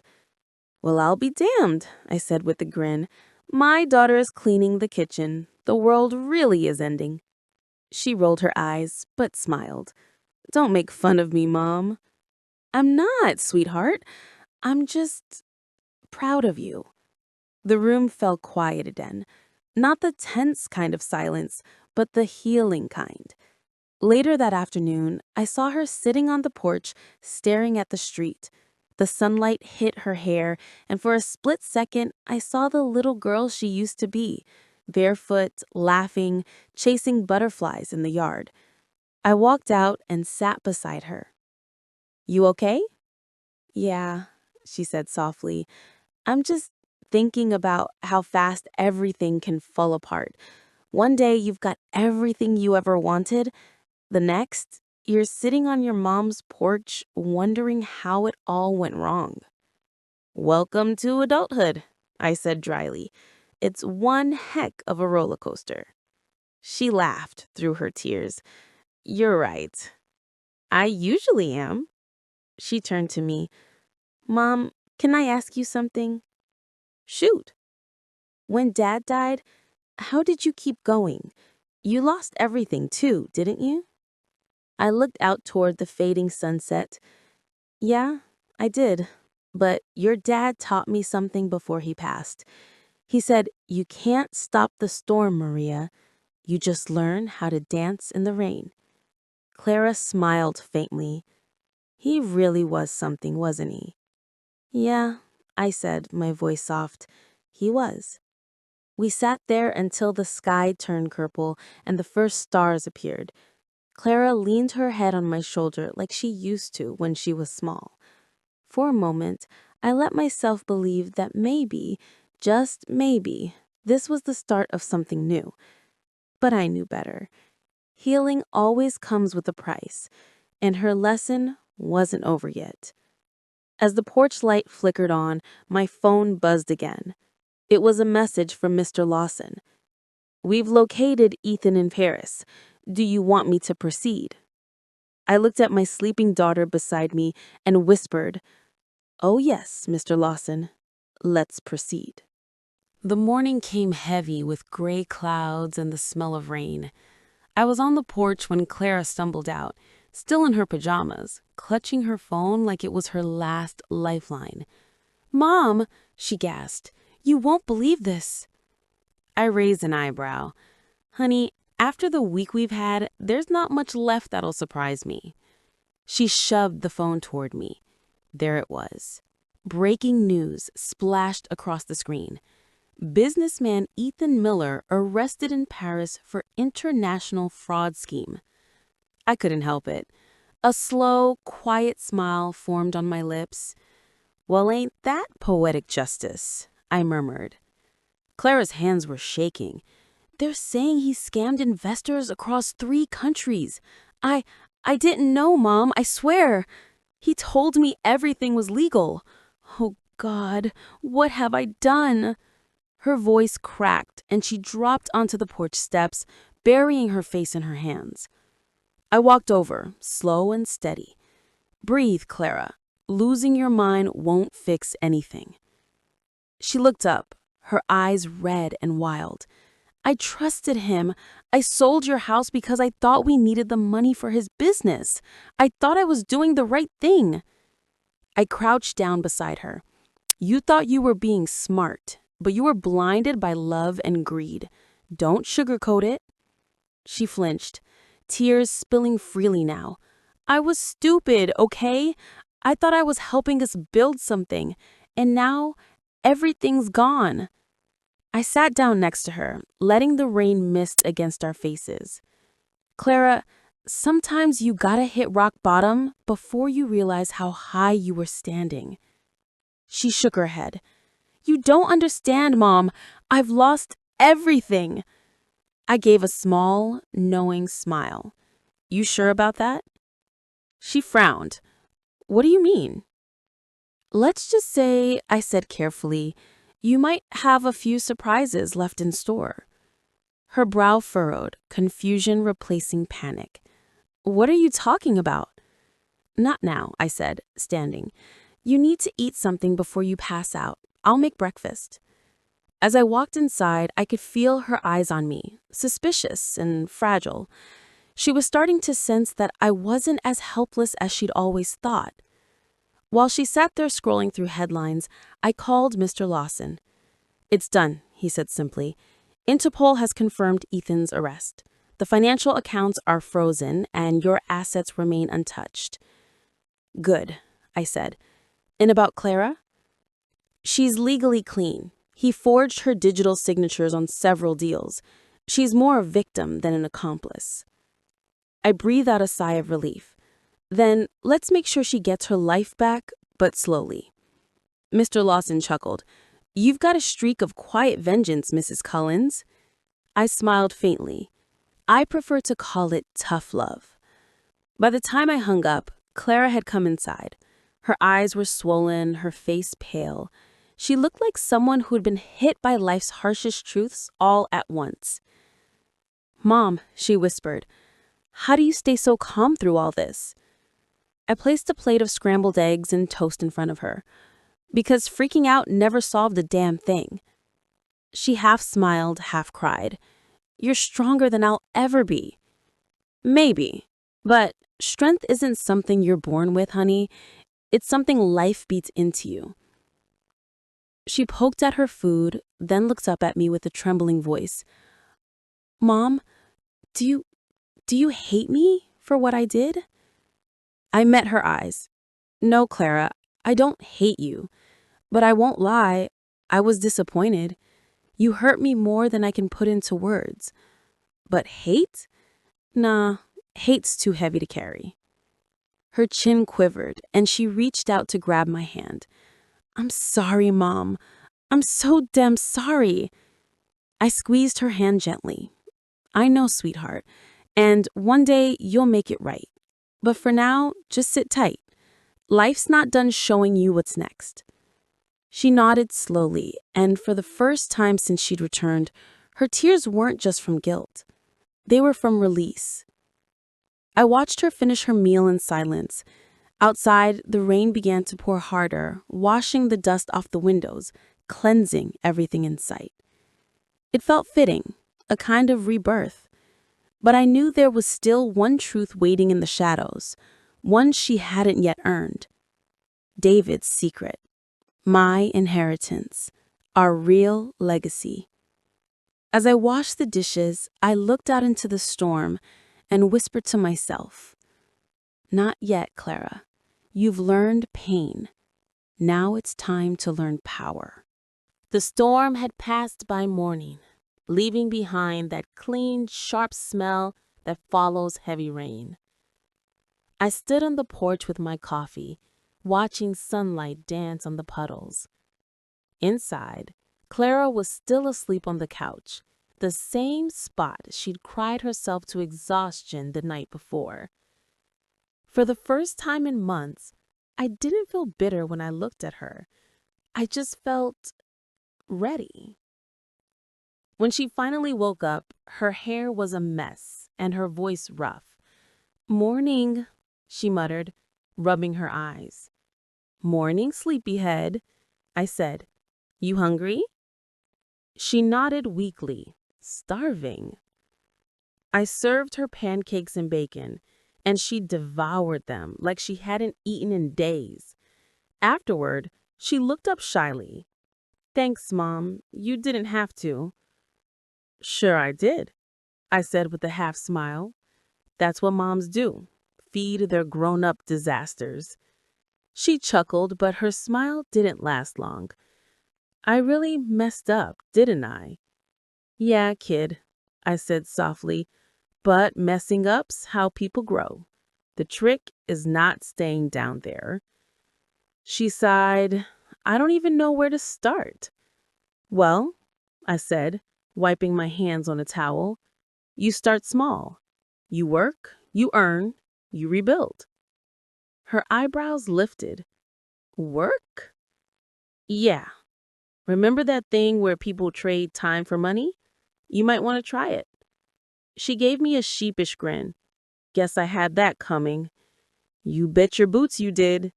Well, I'll be damned, I said with a grin. My daughter is cleaning the kitchen. The world really is ending. She rolled her eyes, but smiled. Don't make fun of me, Mom. I'm not, sweetheart. I'm just proud of you. The room fell quiet again. Not the tense kind of silence, but the healing kind. Later that afternoon, I saw her sitting on the porch, staring at the street. The sunlight hit her hair, and for a split second, I saw the little girl she used to be, barefoot, laughing, chasing butterflies in the yard. I walked out and sat beside her. You okay? Yeah, she said softly. I'm just thinking about how fast everything can fall apart. One day you've got everything you ever wanted. The next, you're sitting on your mom's porch wondering how it all went wrong. Welcome to adulthood, I said dryly. It's one heck of a roller coaster. She laughed through her tears. You're right. I usually am. She turned to me. Mom, can I ask you something? Shoot. When Dad died, how did you keep going? You lost everything too, didn't you? I looked out toward the fading sunset. Yeah, I did. But your dad taught me something before he passed. He said, you can't stop the storm, Maria. You just learn how to dance in the rain. Clara smiled faintly. He really was something, wasn't he? Yeah, I said, my voice soft. He was. We sat there until the sky turned purple and the first stars appeared. Clara leaned her head on my shoulder like she used to when she was small. For a moment, I let myself believe that maybe, just maybe, this was the start of something new. But I knew better. Healing always comes with a price, and her lesson wasn't over yet. As the porch light flickered on, my phone buzzed again. It was a message from Mr. Lawson. We've located Ethan in Paris. Do you want me to proceed? I looked at my sleeping daughter beside me and whispered, Oh yes, Mr. Lawson. Let's proceed. The morning came heavy with gray clouds and the smell of rain. I was on the porch when Clara stumbled out, still in her pajamas, clutching her phone like it was her last lifeline. Mom, she gasped, you won't believe this. I raised an eyebrow. Honey, after the week we've had, there's not much left that'll surprise me. She shoved the phone toward me. There it was. Breaking news splashed across the screen. Businessman Ethan Miller arrested in Paris for international fraud scheme. I couldn't help it. A slow, quiet smile formed on my lips. Well, ain't that poetic justice? I murmured. Clara's hands were shaking. They're saying he scammed investors across 3 countries. I didn't know, Mom, I swear. He told me everything was legal. Oh, God, what have I done? Her voice cracked, and she dropped onto the porch steps, burying her face in her hands. I walked over, slow and steady. Breathe, Clara. Losing your mind won't fix anything." She looked up, her eyes red and wild. "I trusted him. I sold your house because I thought we needed the money for his business. I thought I was doing the right thing." I crouched down beside her. "You thought you were being smart, but you were blinded by love and greed. Don't sugarcoat it." She flinched, tears spilling freely now. "I was stupid, okay? I thought I was helping us build something, and now everything's gone." I sat down next to her, letting the rain mist against our faces. "Clara, sometimes you gotta hit rock bottom before you realize how high you were standing." She shook her head. "You don't understand, Mom. I've lost everything." I gave a small, knowing smile. "You sure about that?" She frowned. "What do you mean?" "Let's just say," I said carefully, "you might have a few surprises left in store." Her brow furrowed, confusion replacing panic. "What are you talking about?" "Not now," I said, standing. "You need to eat something before you pass out. I'll make breakfast." As I walked inside, I could feel her eyes on me, suspicious and fragile. She was starting to sense that I wasn't as helpless as she'd always thought. While she sat there scrolling through headlines, I called Mr. Lawson. "It's done," he said simply. "Interpol has confirmed Ethan's arrest. The financial accounts are frozen and your assets remain untouched." "Good," I said. "And about Clara?" "She's legally clean. He forged her digital signatures on several deals. She's more a victim than an accomplice." I breathed out a sigh of relief. "Then let's make sure she gets her life back, but slowly." Mr. Lawson chuckled. "You've got a streak of quiet vengeance, Mrs. Cullins." I smiled faintly. I prefer to call it tough love. By the time I hung up, Clara had come inside. Her eyes were swollen, her face pale. She looked like someone who had been hit by life's harshest truths all at once. "Mom," she whispered, "how do you stay so calm through all this?" I placed a plate of scrambled eggs and toast in front of her. "Because freaking out never solved a damn thing." She half smiled, half cried. "You're stronger than I'll ever be." "Maybe. But strength isn't something you're born with, honey. It's something life beats into you." She poked at her food, then looked up at me with a trembling voice. "Mom, do you hate me for what I did?" I met her eyes. "No, Clara, I don't hate you. But I won't lie, I was disappointed. You hurt me more than I can put into words. But hate? Nah, hate's too heavy to carry." Her chin quivered, and she reached out to grab my hand. "I'm sorry, Mom. I'm so damn sorry." I squeezed her hand gently. "I know, sweetheart, and one day you'll make it right. But for now, just sit tight. Life's not done showing you what's next." She nodded slowly, and for the first time since she'd returned, her tears weren't just from guilt. They were from release. I watched her finish her meal in silence. Outside, the rain began to pour harder, washing the dust off the windows, cleansing everything in sight. It felt fitting, a kind of rebirth. But I knew there was still one truth waiting in the shadows, one she hadn't yet earned. David's secret. My inheritance. Our real legacy. As I washed the dishes, I looked out into the storm and whispered to myself, "Not yet, Clara. You've learned pain. Now it's time to learn power." The storm had passed by morning, leaving behind that clean, sharp smell that follows heavy rain. I stood on the porch with my coffee, watching sunlight dance on the puddles. Inside, Clara was still asleep on the couch, the same spot she'd cried herself to exhaustion the night before. For the first time in months, I didn't feel bitter when I looked at her. I just felt ready. When she finally woke up, her hair was a mess and her voice rough. "Morning," she muttered, rubbing her eyes. "Morning, sleepyhead," I said. "You hungry?" She nodded weakly. "Starving." I served her pancakes and bacon, and she devoured them like she hadn't eaten in days. Afterward, she looked up shyly. "Thanks, Mom. You didn't have to." "Sure I did," I said with a half smile. "That's what moms do, feed their grown-up disasters." She chuckled, but her smile didn't last long. "I really messed up, didn't I?" "Yeah, kid," I said softly, "but messing up's how people grow. The trick is not staying down there." She sighed. "I don't even know where to start." "Well," I said, wiping my hands on a towel, "you start small. You work, you earn, you rebuild." Her eyebrows lifted. "Work?" "Yeah. Remember that thing where people trade time for money? You might want to try it." She gave me a sheepish grin. "Guess I had that coming." "You bet your boots you did."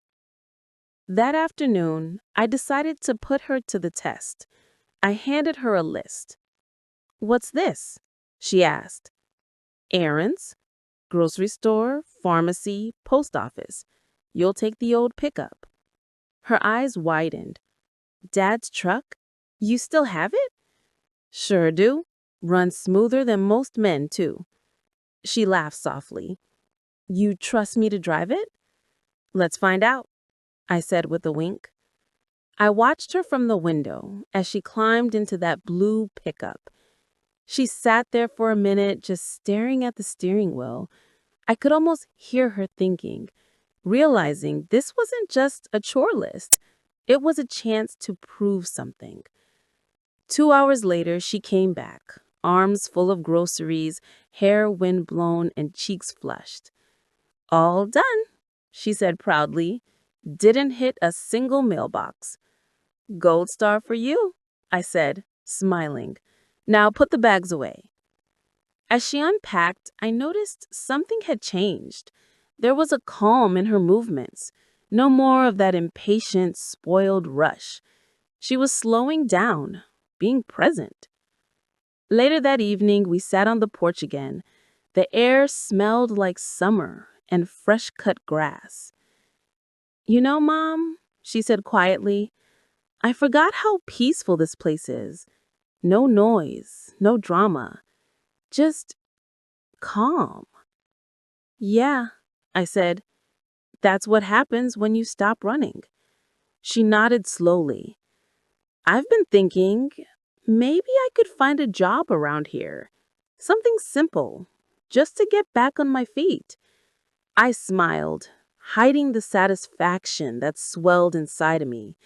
That afternoon, I decided to put her to the test. I handed her a list. "What's this?" she asked. "Errands. Grocery store, pharmacy, post office. You'll take the old pickup." Her eyes widened. "Dad's truck? You still have it?" "Sure do. Runs smoother than most men, too." She laughed softly. "You trust me to drive it?" "Let's find out," I said with a wink. I watched her from the window as she climbed into that blue pickup. She sat there for a minute just staring at the steering wheel. I could almost hear her thinking, realizing this wasn't just a chore list. It was a chance to prove something. 2 hours later, she came back, arms full of groceries, hair windblown, and cheeks flushed. "All done," she said proudly. "Didn't hit a single mailbox." "Gold star for you," I said, smiling. "Now put the bags away." As she unpacked, I noticed something had changed. There was a calm in her movements, no more of that impatient, spoiled rush. She was slowing down, being present. Later that evening, we sat on the porch again. The air smelled like summer and fresh-cut grass. "You know, Mom," she said quietly, "I forgot how peaceful this place is. No noise, no drama, just calm." "Yeah," I said, "that's what happens when you stop running." She nodded slowly. "I've been thinking maybe I could find a job around here. Something simple, just to get back on my feet." I smiled, hiding the satisfaction that swelled inside of me.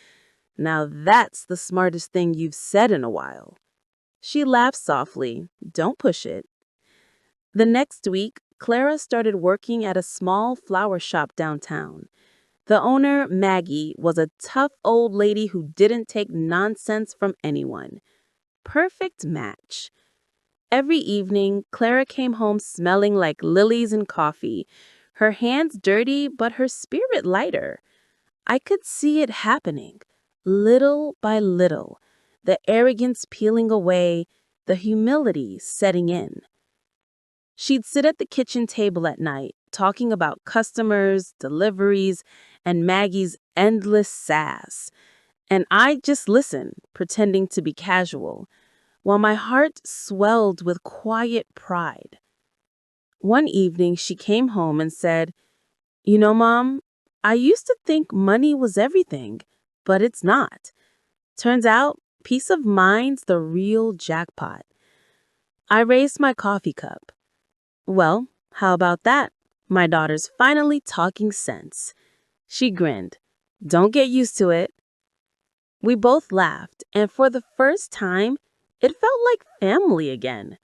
"Now that's the smartest thing you've said in a while." She laughed softly. "Don't push it." The next week, Clara started working at a small flower shop downtown. The owner, Maggie, was a tough old lady who didn't take nonsense from anyone. Perfect match. Every evening, Clara came home smelling like lilies and coffee, her hands dirty but her spirit lighter. I could see it happening, little by little, the arrogance peeling away, the humility setting in. She'd sit at the kitchen table at night, talking about customers, deliveries, and Maggie's endless sass. And I'd just listen, pretending to be casual, while my heart swelled with quiet pride. One evening, she came home and said, "You know, Mom, I used to think money was everything, but it's not. Turns out, peace of mind's the real jackpot." I raised my coffee cup. "Well, how about that? My daughter's finally talking sense." She grinned. "Don't get used to it." We both laughed, and for the first time, it felt like family again.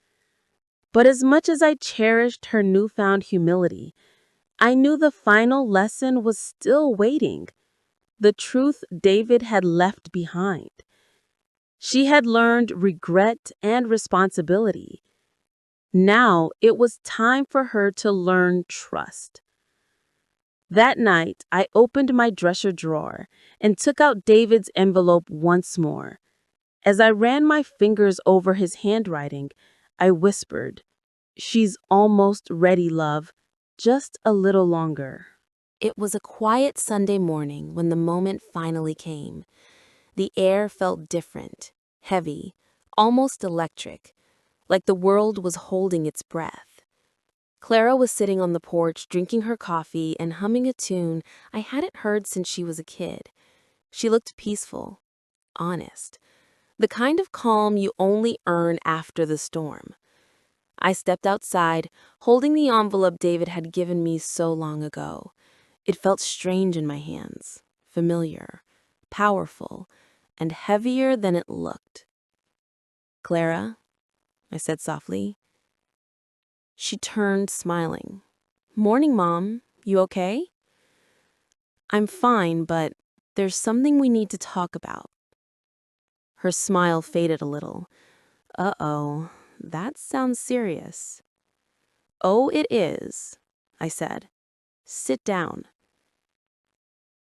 But as much as I cherished her newfound humility, I knew the final lesson was still waiting. The truth David had left behind. She had learned regret and responsibility. Now it was time for her to learn trust. That night, I opened my dresser drawer and took out David's envelope once more. As I ran my fingers over his handwriting, I whispered, "She's almost ready, love. Just a little longer." It was a quiet Sunday morning when the moment finally came. The air felt different, heavy, almost electric, like the world was holding its breath. Clara was sitting on the porch drinking her coffee and humming a tune I hadn't heard since she was a kid. She looked peaceful, honest, the kind of calm you only earn after the storm. I stepped outside, holding the envelope David had given me so long ago. It felt strange in my hands, familiar, powerful, and heavier than it looked. "Clara," I said softly. She turned, smiling. "Morning, Mom. You okay?" "I'm fine, but there's something we need to talk about." Her smile faded a little. "Uh-oh, that sounds serious." "Oh, it is," I said. "Sit down."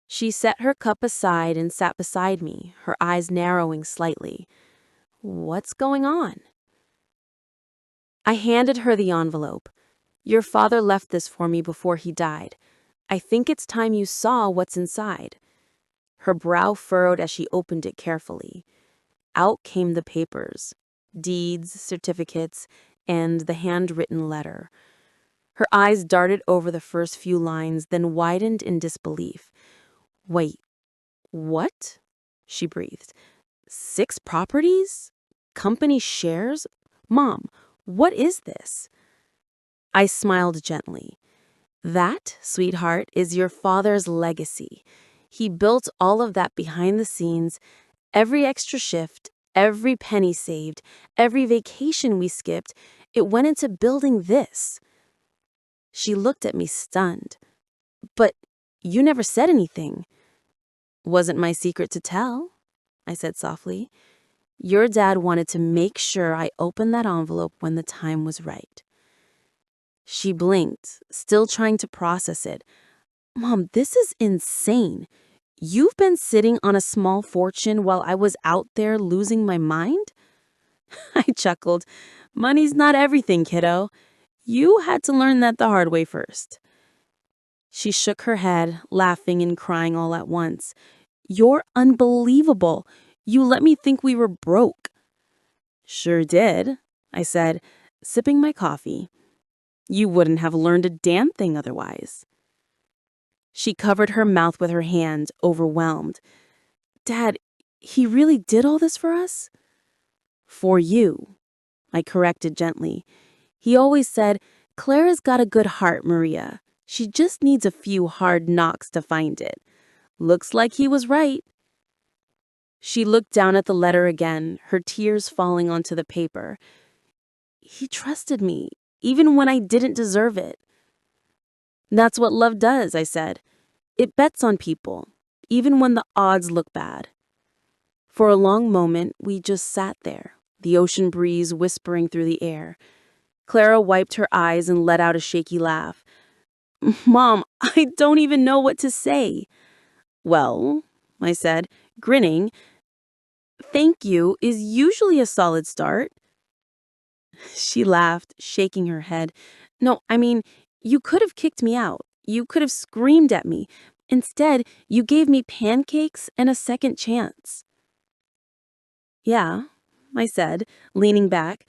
She set her cup aside and sat beside me, her eyes narrowing slightly. "What's going on?" I handed her the envelope. "Your father left this for me before he died. I think it's time you saw what's inside." Her brow furrowed as she opened it carefully. Out came the papers, deeds, certificates, and the handwritten letter. Her eyes darted over the first few lines, then widened in disbelief. "Wait, what?" she breathed. "6 properties? Company shares? Mom, what is this?" I smiled gently. "That, sweetheart, is your father's legacy. He built all of that behind the scenes, every extra shift, every penny saved, every vacation we skipped, it went into building this." She looked at me stunned. "But you never said anything." "Wasn't my secret to tell," I said softly. "Your dad wanted to make sure I opened that envelope when the time was right." She blinked, still trying to process it. "Mom, this is insane. You've been sitting on a small fortune while I was out there losing my mind?" I chuckled. "Money's not everything, kiddo. You had to learn that the hard way first." She shook her head, laughing and crying all at once. "You're unbelievable. You let me think we were broke." "Sure did," I said, sipping my coffee. "You wouldn't have learned a damn thing otherwise." She covered her mouth with her hand, overwhelmed. "Dad, he really did all this for us?" "For you," I corrected gently. "He always said, 'Clara's got a good heart, Maria. She just needs a few hard knocks to find it.' Looks like he was right." She looked down at the letter again, her tears falling onto the paper. "He trusted me, even when I didn't deserve it." "That's what love does," I said. "It bets on people, even when the odds look bad." For a long moment, we just sat there, the ocean breeze whispering through the air. Clara wiped her eyes and let out a shaky laugh. "Mom, I don't even know what to say." "Well," I said, grinning, "thank you is usually a solid start." She laughed, shaking her head. "No, I mean, you could have kicked me out. You could have screamed at me. Instead, you gave me pancakes and a second chance." "Yeah," I said, leaning back.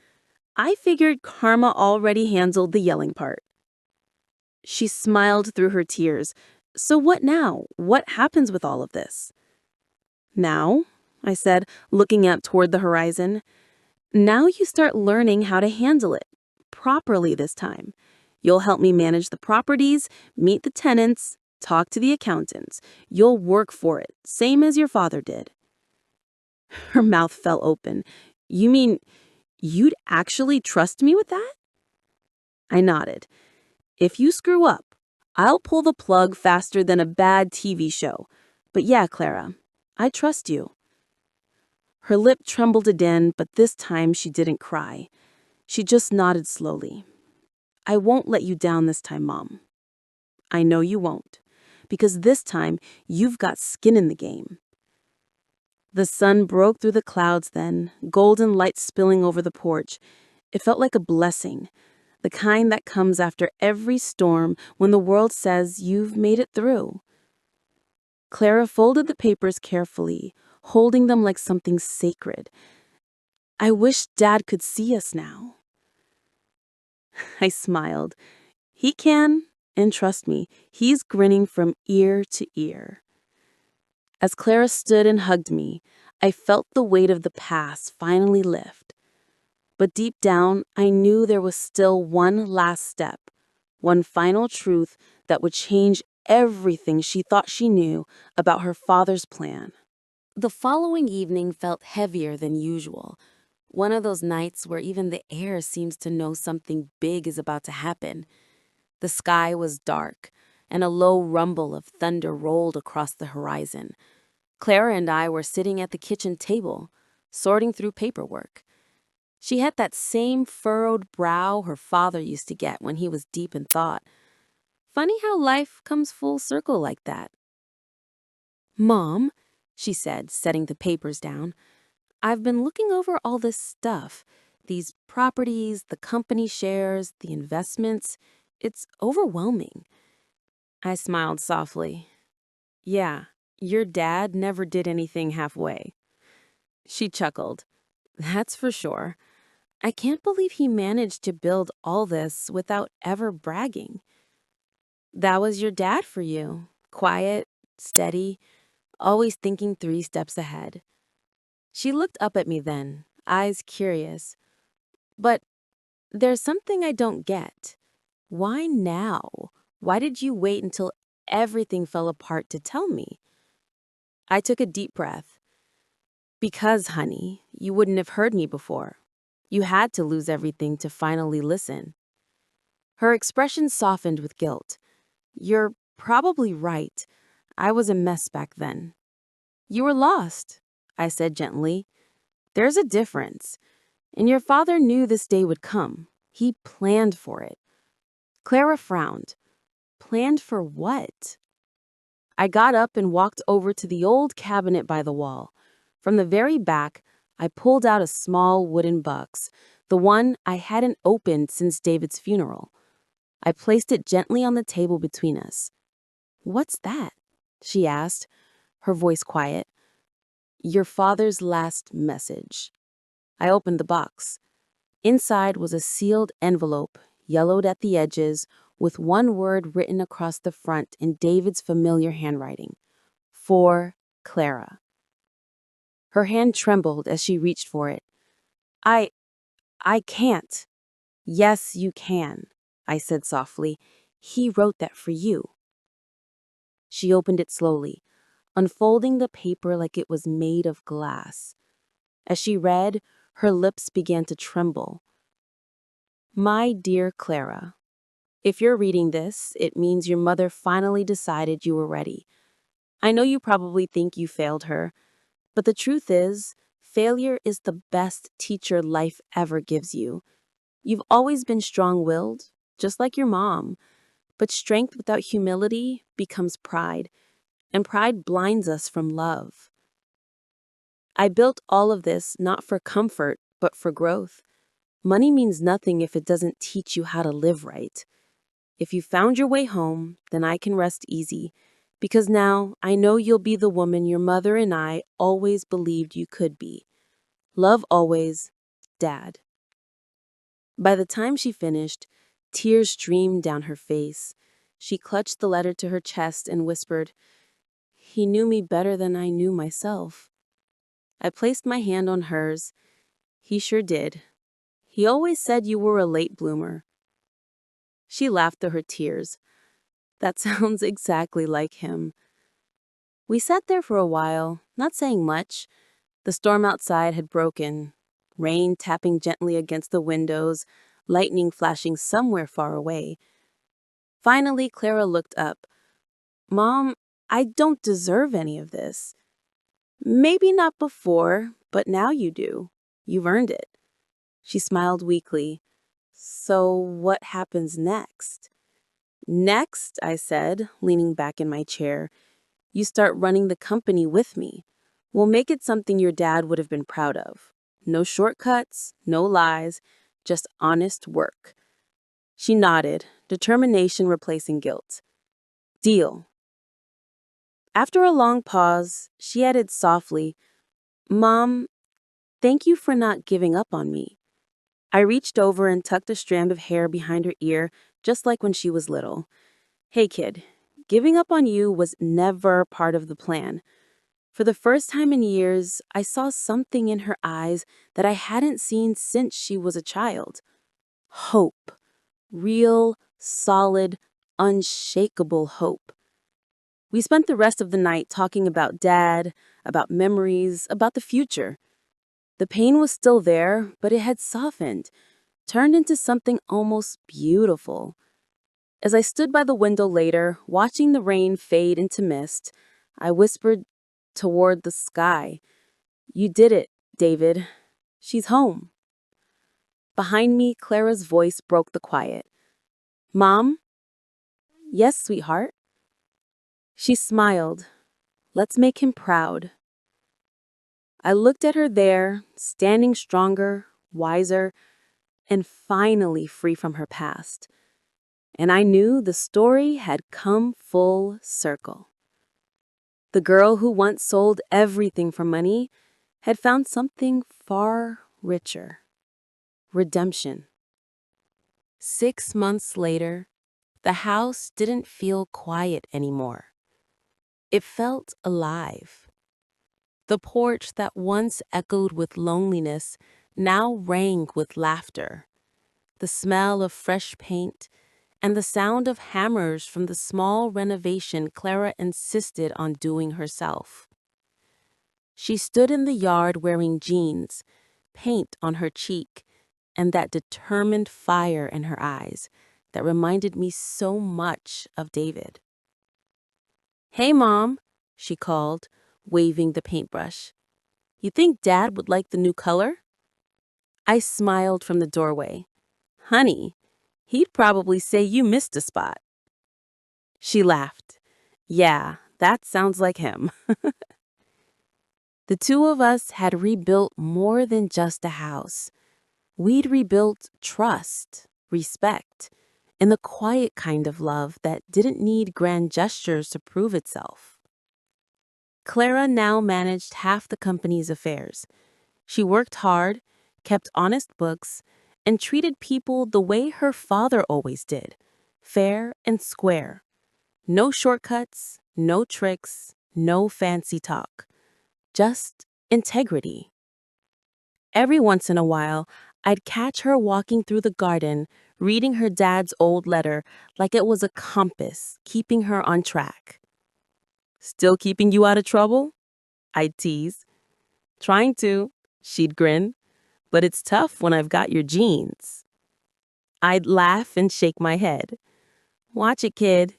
"I figured karma already handled the yelling part." She smiled through her tears. "So what now? What happens with all of this?" "Now," I said, looking up toward the horizon, "now you start learning how to handle it, properly this time. You'll help me manage the properties, meet the tenants, talk to the accountants. You'll work for it, same as your father did." Her mouth fell open. "You mean you'd actually trust me with that?" I nodded. "If you screw up, I'll pull the plug faster than a bad TV show. But yeah, Clara, I trust you." Her lip trembled again, but this time she didn't cry. She just nodded slowly. "I won't let you down this time, Mom." "I know you won't." because this time you've got skin in the game." The sun broke through the clouds then, golden light spilling over the porch. It felt like a blessing, the kind that comes after every storm when the world says you've made it through. Clara folded the papers carefully, holding them like something sacred. "I wish Dad could see us now." I smiled. He can, and trust me, he's grinning from ear to ear. As Clara stood and hugged me, I felt the weight of the past finally lift. But deep down, I knew there was still one last step, one final truth that would change everything she thought she knew about her father's plan. The following evening felt heavier than usual. One of those nights where even the air seems to know something big is about to happen. The sky was dark, and a low rumble of thunder rolled across the horizon. Clara and I were sitting at the kitchen table, sorting through paperwork. She had that same furrowed brow her father used to get when he was deep in thought. Funny how life comes full circle like that. "Mom," she said, setting the papers down, "I've been looking over all this stuff, these properties, the company shares, the investments. It's overwhelming." I smiled softly. "Yeah, your dad never did anything halfway." She chuckled. "That's for sure. I can't believe he managed to build all this without ever bragging." "That was your dad for you. Quiet, steady, always thinking 3 steps ahead." She looked up at me then, eyes curious. "But there's something I don't get. Why now? Why did you wait until everything fell apart to tell me?" I took a deep breath. "Because, honey, you wouldn't have heard me before. You had to lose everything to finally listen." Her expression softened with guilt. "You're probably right. I was a mess back then." "You were lost," I said gently. "There's a difference. And your father knew this day would come. He planned for it." Clara frowned. "Planned for what?" I got up and walked over to the old cabinet by the wall. From the very back, I pulled out a small wooden box, the one I hadn't opened since David's funeral. I placed it gently on the table between us. "What's that?" she asked, her voice quiet. "Your father's last message." I opened the box. Inside was a sealed envelope, yellowed at the edges, with one word written across the front in David's familiar handwriting. "For Clara." Her hand trembled as she reached for it. I can't." "Yes, you can," I said softly. "He wrote that for you." She opened it slowly, unfolding the paper like it was made of glass. As she read, her lips began to tremble. "My dear Clara, if you're reading this, it means your mother finally decided you were ready. I know you probably think you failed her, but the truth is, failure is the best teacher life ever gives you. You've always been strong-willed, just like your mom, but strength without humility becomes pride, and pride blinds us from love. I built all of this not for comfort, but for growth. Money means nothing if it doesn't teach you how to live right. If you found your way home, then I can rest easy, because now I know you'll be the woman your mother and I always believed you could be. Love always, Dad." By the time she finished, tears streamed down her face. She clutched the letter to her chest and whispered, "He knew me better than I knew myself." I placed my hand on hers. "He sure did. He always said you were a late bloomer." She laughed through her tears. "That sounds exactly like him." We sat there for a while, not saying much. The storm outside had broken, rain tapping gently against the windows, lightning flashing somewhere far away. Finally, Clara looked up. "Mom, I don't deserve any of this." "Maybe not before, but now you do. You've earned it." She smiled weakly. "So what happens next?" Next, I said, leaning back in my chair, you start running the company with me. We'll make it something your dad would have been proud of. No shortcuts, no lies, just honest work. She nodded, determination replacing guilt. Deal. After a long pause, she added softly, Mom, thank you for not giving up on me. I reached over and tucked a strand of hair behind her ear, just like when she was little. Hey, kid, giving up on you was never part of the plan. For the first time in years, I saw something in her eyes that I hadn't seen since she was a child. Hope. Real, solid, unshakable hope. We spent the rest of the night talking about Dad, about memories, about the future. The pain was still there, but it had softened, turned into something almost beautiful. As I stood by the window later, watching the rain fade into mist, I whispered toward the sky, You did it, David. She's home. Behind me, Clara's voice broke the quiet. Mom? Yes, sweetheart. She smiled. Let's make him proud. I looked at her there, standing stronger, wiser, and finally free from her past. And I knew the story had come full circle. The girl who once sold everything for money had found something far richer. Redemption. 6 months later, the house didn't feel quiet anymore. It felt alive. The porch that once echoed with loneliness now rang with laughter. The smell of fresh paint and the sound of hammers from the small renovation Clara insisted on doing herself. She stood in the yard wearing jeans, paint on her cheek, and that determined fire in her eyes that reminded me so much of David. Hey, Mom, she called, waving the paintbrush. You think Dad would like the new color? I smiled from the doorway. Honey, he'd probably say you missed a spot. She laughed. Yeah, that sounds like him. The two of us had rebuilt more than just a house. We'd rebuilt trust, respect, and the quiet kind of love that didn't need grand gestures to prove itself. Clara now managed half the company's affairs. She worked hard, kept honest books, and treated people the way her father always did, fair and square. No shortcuts, no tricks, no fancy talk. Just integrity. Every once in a while, I'd catch her walking through the garden, reading her dad's old letter like it was a compass, keeping her on track. Still keeping you out of trouble? I'd tease. Trying to, she'd grin. But it's tough when I've got your genes. I'd laugh and shake my head. Watch it, kid.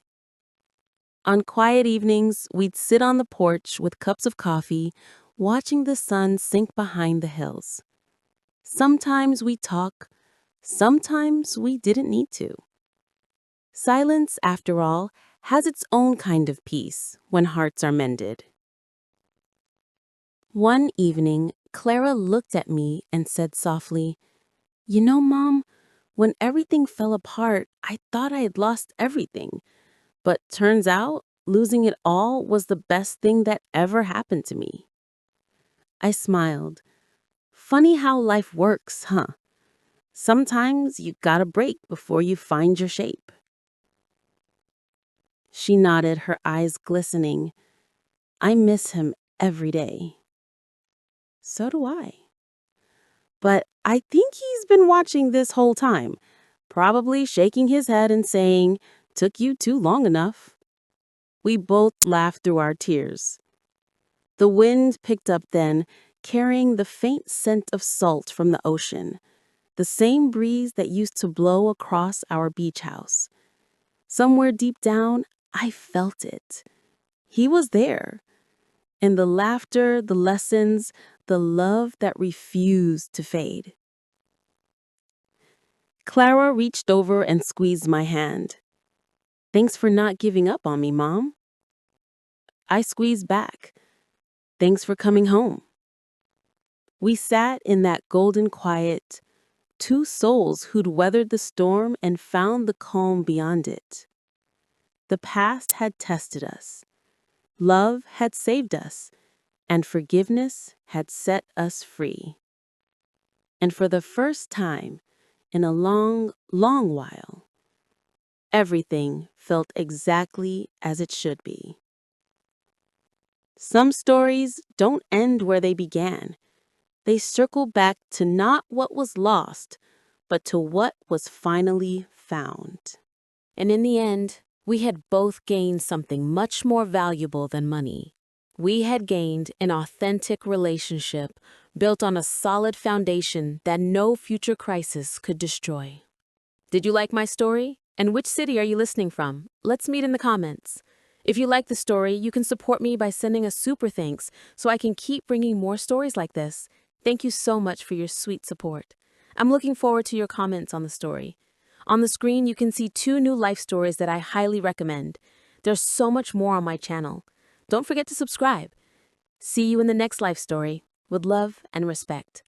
On quiet evenings, we'd sit on the porch with cups of coffee, watching the sun sink behind the hills. Sometimes we talk, sometimes we didn't need to. Silence, after all, has its own kind of peace when hearts are mended. One evening, Clara looked at me and said softly, You know, Mom, when everything fell apart, I thought I had lost everything. But turns out, losing it all was the best thing that ever happened to me. I smiled. Funny how life works, huh? Sometimes you gotta break before you find your shape. She nodded, her eyes glistening. I miss him every day. So do I. But I think he's been watching this whole time, probably shaking his head and saying, Took you too long enough. We both laughed through our tears. The wind picked up then, carrying the faint scent of salt from the ocean, the same breeze that used to blow across our beach house. Somewhere deep down, I felt it. He was there. And the laughter, the lessons, the love that refused to fade. Clara reached over and squeezed my hand. Thanks for not giving up on me, Mom. I squeezed back. Thanks for coming home. We sat in that golden quiet, two souls who'd weathered the storm and found the calm beyond it. The past had tested us, love had saved us, and forgiveness had set us free. And for the first time in a long, long while, everything felt exactly as it should be. Some stories don't end where they began. They circle back to not what was lost, but to what was finally found. And in the end, we had both gained something much more valuable than money. We had gained an authentic relationship built on a solid foundation that no future crisis could destroy. Did you like my story? And which city are you listening from? Let's meet in the comments. If you like the story, you can support me by sending a super thanks so I can keep bringing more stories like this. Thank you so much for your sweet support. I'm looking forward to your comments on the story. On the screen, you can see 2 new life stories that I highly recommend. There's so much more on my channel. Don't forget to subscribe. See you in the next life story. With love and respect.